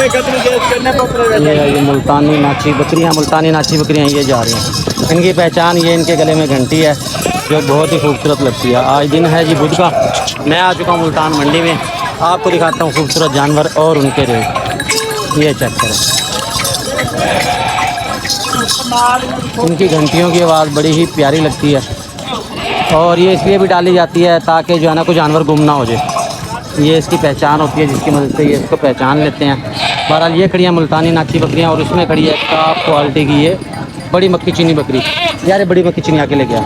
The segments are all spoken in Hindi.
ये मुल्तानी नाची बकरियां ये जा रही हैं। इनकी पहचान ये इनके गले में घंटी है जो बहुत ही खूबसूरत लगती है। आज दिन है जी बुध का, मैं आ चुका हूँ मुल्तान मंडी में। आपको दिखाता हूँ खूबसूरत जानवर और उनके रेट। ये चेक करें, इनकी घंटियों की आवाज़ बड़ी ही प्यारी लगती है और ये इसलिए भी डाली जाती है ताकि जो है ना कोई जानवर गुम ना हो जाए। ये इसकी पहचान होती है जिसकी मदद से ये इसको पहचान लेते हैं। बहरहाल ये खड़ी है मुल्तानी नाची बकरियाँ और उसमें खड़ी है टॉप क्वालिटी की ये बड़ी मक्खी चीनी बकरी। यार ये बड़ी मक्खी चीनी आके ले गया।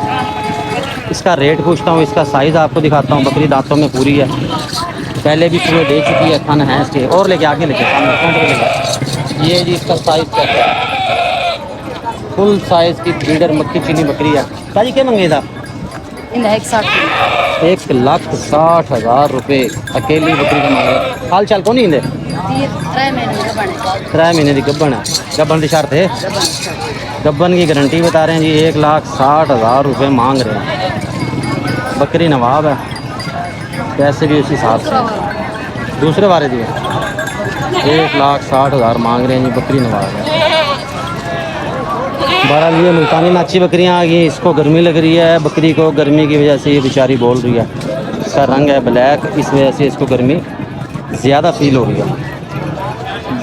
इसका रेट पूछता हूँ, इसका साइज़ आपको दिखाता हूँ। बकरी दांतों में पूरी है, पहले भी पूरे दे चुकी है, खाना है इसके। और लेके आके लेके सामने ये जी इसका साइज़ क्या है, फुल साइज़ की ब्रीडर मक्खी चीनी बकरी है। ताजी क्या मंगे था? 1,60,000 रुपये अकेली बकरी का मांगे। हाल चाल कौन है? 3 महीने की गब्बन है। गब्बन की शर्त है, गब्बन की गारंटी बता रहे हैं जी। 1,60,000 रुपये मांग रहे हैं। बकरी नवाब है, पैसे भी उसी हिसाब से दूसरे बारे दिए। 1,60,000 मांग रहे हैं जी, बकरी नवाब है। बहरहाल ये मुल्तानी नाची बकरियाँ आ गई। इसको गर्मी लग रही है, बकरी को गर्मी की वजह से ये बेचारी बोल रही है। इसका रंग है ब्लैक, इस वजह से इसको गर्मी ज़्यादा फील हो रही है।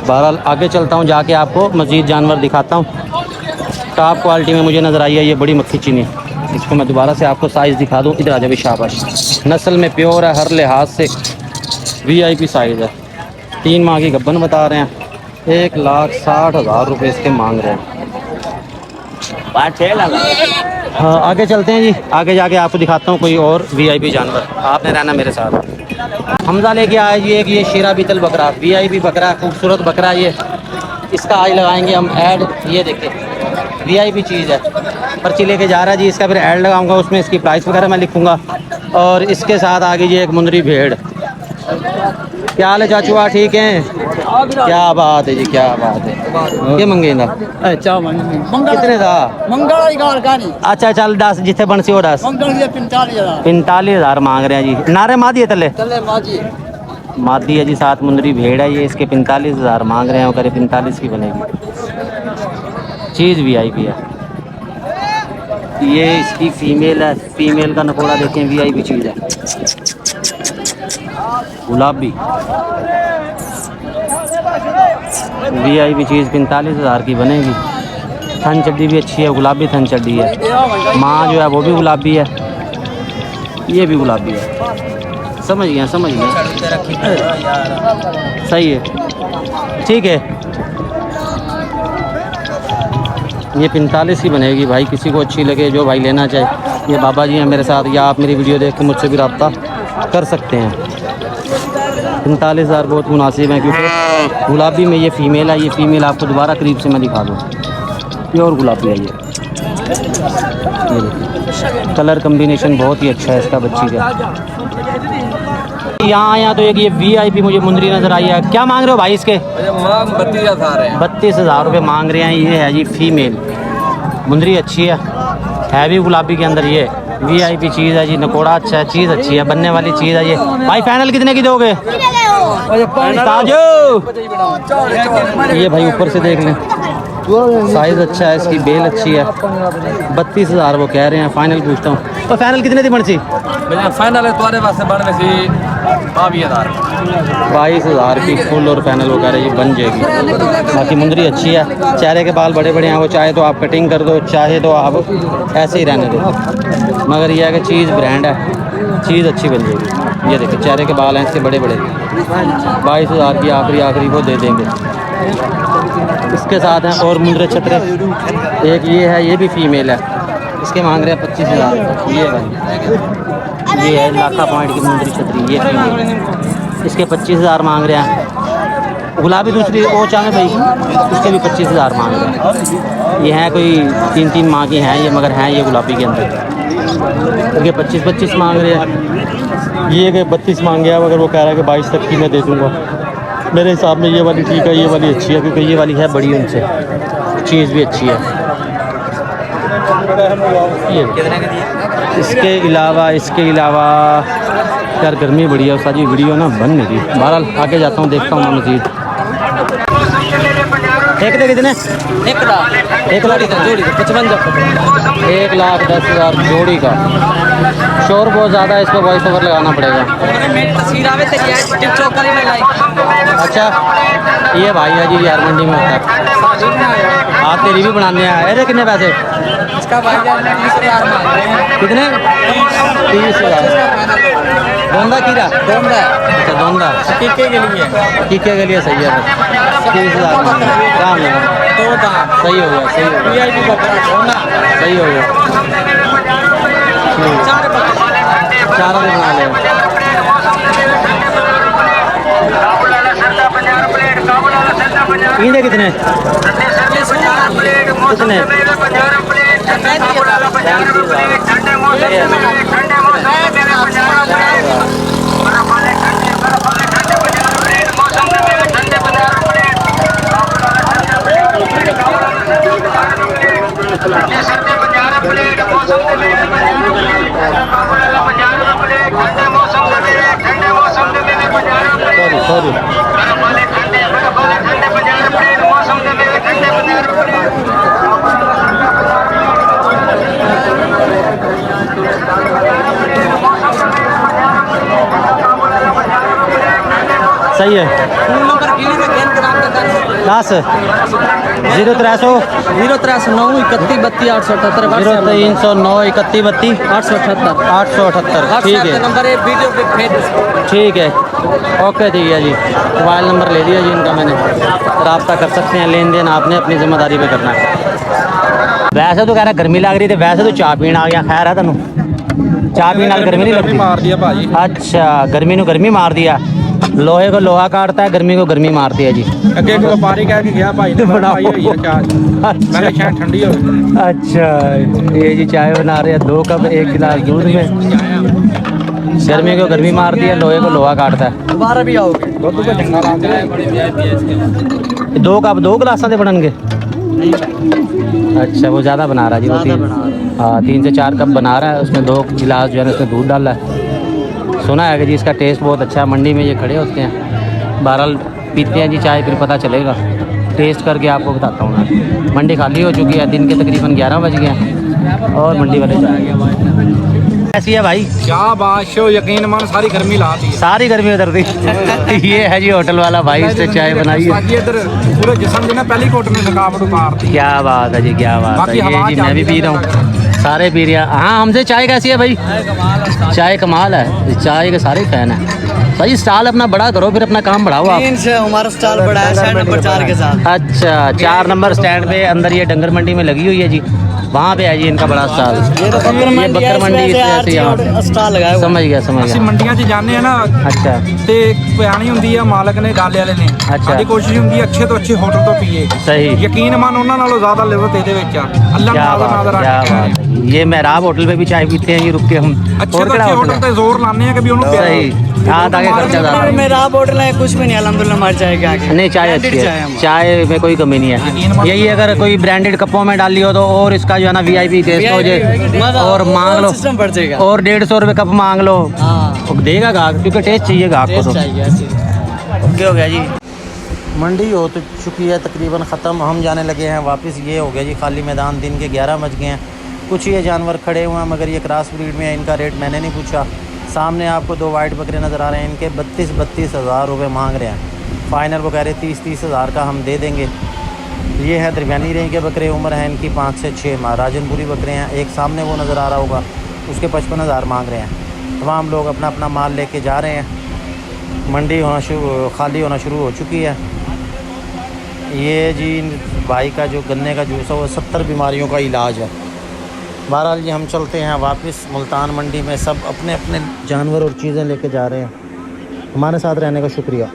बहरहाल आगे चलता हूँ, जाके आपको मज़ीद जानवर दिखाता हूँ। टॉप क्वालिटी में मुझे नज़र आई है ये बड़ी मक्खी चीनी। इसको मैं दोबारा से आपको साइज़ दिखा दूँ। इधर आ जाए शाबाश। नस्ल में प्योर है, हर लिहाज से VIP साइज़ है। 3 माह की गब्बन बता रहे हैं। 1,60,000 रुपये इसके मांग रहे हैं। हाँ आगे चलते हैं जी, आगे जाके आपको दिखाता हूँ कोई और VIP जानवर। आपने रहना मेरे साथ। हमजा लेके आए जी एक ये शीरा बीतल बकरा, VIP बकरा, खूबसूरत बकरा। ये इसका आज लगाएंगे हम ऐड। ये देखिए VIP चीज़ है। पर्ची लेके जा रहा है जी, इसका फिर ऐड लगाऊंगा, उसमें इसकी प्राइस वगैरह मैं लिखूँगा। और इसके साथ आगे जी एक मुंदरी भेड़। क्या हाल है चाचू? ठीक हैं? क्या बात है जी, क्या बात है। ये मंगेगा कितने था? अच्छा चल 10 जिथे बनसी हो 10। 45,000 मांग रहे हैं जी। नारे मादी है तले मादी है जी, 7 मुंदरी भेड़ है ये। इसके 45,000 मांग रहे हैं, वो करे 45 की बनेगी। चीज़ VIP है। ये इसकी फीमेल है, फीमेल का नकोड़ा देखें, VIP चीज़ है। गुलाबी VIP चीज़ 45,000 की बनेगी। थन चड्डी भी अच्छी है, गुलाबी थन चड्डी है। माँ जो है वो भी गुलाबी है, ये भी गुलाबी है। समझ गया सही है, ठीक है। ये 45 की बनेगी भाई, किसी को अच्छी लगे, जो भाई लेना चाहे। ये बाबा जी हैं मेरे साथ, या आप मेरी वीडियो देख के मुझसे भी रब्ता कर सकते हैं। 45,000 बहुत मुनासिब है, क्योंकि गुलाबी में ये फ़ीमेल है। ये फ़ीमेल आपको दोबारा करीब से मैं दिखा दूँ। प्योर गुलाबी है ये कलर कम्बिनेशन बहुत ही अच्छा है इसका बच्ची का। यहाँ आया तो एक ये VIP मुझे मुंदरी नज़र आई है। क्या मांग रहे हो भाई इसके? 32,000 रुपये मांग रहे हैं। ये है जी फीमेल मुंदरी, अच्छी है भी गुलाबी के अंदर। ये VIP चीज़ है जी, नकोड़ा अच्छा है, चीज़ अच्छी है, बनने वाली चीज़ है ये। भाई फाइनल कितने की दोगे? ये भाई ऊपर से देख लें, साइज़ अच्छा है इसकी, बेल अच्छी है। 32,000 वो कह रहे हैं। फाइनल पूछता हूँ तो फाइनल कितने दी बनसी? फाइनल है तुम्हारे पास बनने से 22,000 की फुल और फाइनल वो कह रहे हैं बन जाएगी। बाकी मुंदरी अच्छी है, चेहरे के बाल बड़े बड़े हैं। वो चाहे तो आप कटिंग कर दो, चाहे तो आप ऐसे ही रहने दो, मगर यह है कि चीज़ ब्रांड है, चीज़ अच्छी बन जाएगी। ये देखिए चेहरे के बाल हैं इसके बड़े बड़े। 22,000 की आखिरी वो दे देंगे। इसके साथ हैं और मुंदरे छतरे। एक ये है, ये भी फीमेल है, इसके मांग रहे हैं 25,000। ये है लाखा पॉइंट की मुंदरी छतरी, ये फीमेल, इसके 25,000 मांग रहे हैं। गुलाबी दूसरी वो चाहे भाई, उसके भी 25,000 मांग रहे हैं। ये हैं कोई 3 माह की हैं ये, मगर हैं ये गुलाबी के अंदर। ये 25 मांग रहे हैं। ये कि 32 मांग गया, मगर वो कह रहा है कि 22 तक की मैं दे दूँगा। मेरे हिसाब में ये वाली ठीक है, ये वाली अच्छी है, क्योंकि ये वाली है बड़ी उनसे, चीज़ भी अच्छी है। ये इसके अलावा यार गर्मी बड़ी है सारी वीडियो ना बन नहीं रही। बहरहाल आगे जाता हूँ, देखता हूँ मैं मज़ीद। एक दे कितने? 1 लाख 1 लाख जोड़ी 55 1,10,000 जोड़ी का। शोर बहुत ज़्यादा है, इस पर वॉइस ओवर लगाना पड़ेगा। तस्वीर आवे ते टिकटॉक वाली में लाई अच्छा, ये भाई है जी यार मंडी में होता है। आप तेरी भी बनाने हैं। अरे कितने पैसे? इसका भाई 30,000 मांग रहे हैं। कितने? 30,000। दोंदा कीरा? दोंदा अच्छा दोंदा टीके के लिए टीके के लिए सही है। बस 30,000 काम लेगा। दो दाम सही हो गया, सही हो गया, वीआईपी बकरा दोंदा सही हो गया। चार आदमी बना ले। इन्हें कितने? कितने? सॉरी सही है। दस 0300 0309 31 32 878 0309 31 32 878 878 ठीक है, नंबर है वीडियो पे भेज। ठीक है, ओके ठीक है जी। मोबाइल नंबर ले दिया जी इनका मैंने, रब्ता कर सकते हैं। लेन देन आपने अपनी जिम्मेदारी पे करना है। वैसे तो कह रहा गर्मी लग रही थी, वैसे तो चाह पीना आ गया। खैर है तेन चाह पीने नाल गर्मी नहीं लगती? मार दिया भाजी। अच्छा, गर्मी को गर्मी मार दिया। लोहे को लोहा काटता है, गर्मी को गर्मी मारती है जी। ਅੱਗੇ ਇੱਕ ਵਪਾਰੀ ਕਹਿ ਕੇ ਗਿਆ ਭਾਈ ਨੇ ਬਣਾਈ ਹੋਈ ਹੈ ਚਾਹ ਮੈਂ ਕਿਹਾ ਸ਼ਾਇਦ ਠੰਡੀ ਹੋਵੇ। अच्छा, ये जी चाय बना रहे हैं 2 कप 1 गिलास दूध में। गर्मी को गर्मी मारती है, लोहे को लोहा काटता है। दोबारा भी आओगे ਦੁੱਧ ਤਾਂ ਚੰਗਾ ਲਾਉਂਦੇ ਆ ਬੜੀ ਵੀਆਈਪੀ ਹੈ इसके 2 कप 2 गिलासा से बननगे? अच्छा, वो ज़्यादा बना रहा है जी, वो 3 से 4 कप बना रहा है। उसमें 2 गिलास जो है ना उसमें दूध डाला है। सुना है कि जी इसका टेस्ट बहुत अच्छा है। मंडी में ये खड़े होते हैं, बहरहाल पीते हैं जी चाय, फिर पता चलेगा। टेस्ट करके आपको बताता हूँ मैं। मंडी खाली हो चुकी है, दिन के तकरीबन 11 बज गए हैं और मंडी वाले ऐसी है भाई। क्या बात हो, यकीन मान सारी गर्मी ला दी है। सारी गर्मी उतर दी। ये है जी होटल वाला भाई, इससे चाय बनाई है। इधर पूरे जिस्म जो ना पहली कोट में थकावट उतार दी। क्या बात है जी, क्या बात है। बाकी ये हवा जी मैं भी पी रहा हूँ, सारे पी रहे हैं। हाँ, हमसे चाय कैसी है भाई? चाय कमाल है, चाय के सारे फैन हैं भाई। स्टॉल अपना बड़ा करो, फिर अपना काम बढ़ाओ आप। हमारा स्टॉल बड़ा है स्टैंड नंबर 4 के साथ। अच्छा, 4 नंबर स्टैंड पे अंदर ये डंगर मंडी में लगी हुई है जी, वहाँ पे है जी इनका बड़ा स्टॉल। ये तो बकर मंडी इससे यहाँ स्टॉल लगाया समझ गया समझ ਅਸੀਂ गया। ਮੰਡੀਆਂ 'ਚ ਜਾਂਦੇ ਆ ਨਾ अच्छा ਤੇ ਪਿਆਣੀ ਹੁੰਦੀ ਆ ਮਾਲਕ ਨੇ ਡਾਲੇ ਵਾਲੇ ਨੇ। ਅੱਛਾ। ਸਾਡੀ ਕੋਸ਼ਿਸ਼ ਹੁੰਦੀ ਹੈ ਅੱਛੇ ਤੋਂ ਅੱਛੇ ਹੋਟਲ ਤੋਂ ਪੀਏ। सही, ਯਕੀਨ ਮੰਨ ਉਹਨਾਂ ਨਾਲੋਂ ਜ਼ਿਆਦਾ ਲਿਵਤ ਇਹਦੇ ਵਿੱਚ ਆ। ਅੱਲਾ क्या ਨਾਜ਼ਰ बात ਨਾਜ਼ਰ है, क्या बात है। ये मेहराब होटल पे भी चाय पीते हैं जी, रुक के हम। ਅੱਛੇ और ਤੋਂ केड़ा ਅੱਛे होटल होटल है? ਤੇ ਜ਼ੋਰ ਲਾਉਂਦੇ ਆ ਕਿ ਵੀ ਉਹਨੂੰ ਪਿਆਰ सही, हाँ ताकि खर्चा ज़्यादा है। मेरा होटल है, कुछ भी नहीं अल्हम्दुलिल्लाह हमारी चाय के आगे। नहीं, चाय अच्छी चाय है, हमारी। चाय में कोई कमी नहीं है। यही अगर कोई ब्रांडेड कपों में डाली हो तो और इसका जो है ना VIP टेस्ट हो जाए और मांग लो सिस्टम बढ़ जाएगा। और 150 रुपये कप मांग लो, हाँ, वो देगा गाहक, क्योंकि टेस्ट चाहिए गाहक को। टेस्ट तो चाहिए ऐसी। ओके हो गया जी। मंडी हो तो चुकी है तकरीबन ख़त्म, हम जाने लगे हैं वापस। ये हो गया जी खाली मैदान, दिन के 11 बज गए हैं। कुछ ये जानवर खड़े हुए हैं मगर ये क्रॉस ब्रीड में है, इनका रेट मैंने नहीं पूछा। सामने आपको 2 वाइट बकरे नज़र आ रहे हैं, इनके 32 हज़ार रुपये मांग रहे हैं। फ़ाइनल वो कह रहे 30 हज़ार का हम दे देंगे। ये है दरमियानी रेंज के बकरे, उम्र है इनकी 5 से 6 माह। राजनपुरी बकरे हैं। एक सामने वो नज़र आ रहा होगा, उसके 55 हज़ार मांग रहे हैं। तमाम लोग अपना अपना माल लेके जा रहे हैं। मंडी खाली होना शुरू हो चुकी है। ये जी भाई का जो गन्ने का जूस है वो 70 बीमारियों का इलाज है। बहरहाल जी हम चलते हैं वापस मुल्तान मंडी में। सब अपने अपने जानवर और चीज़ें लेके जा रहे हैं। हमारे साथ रहने का शुक्रिया।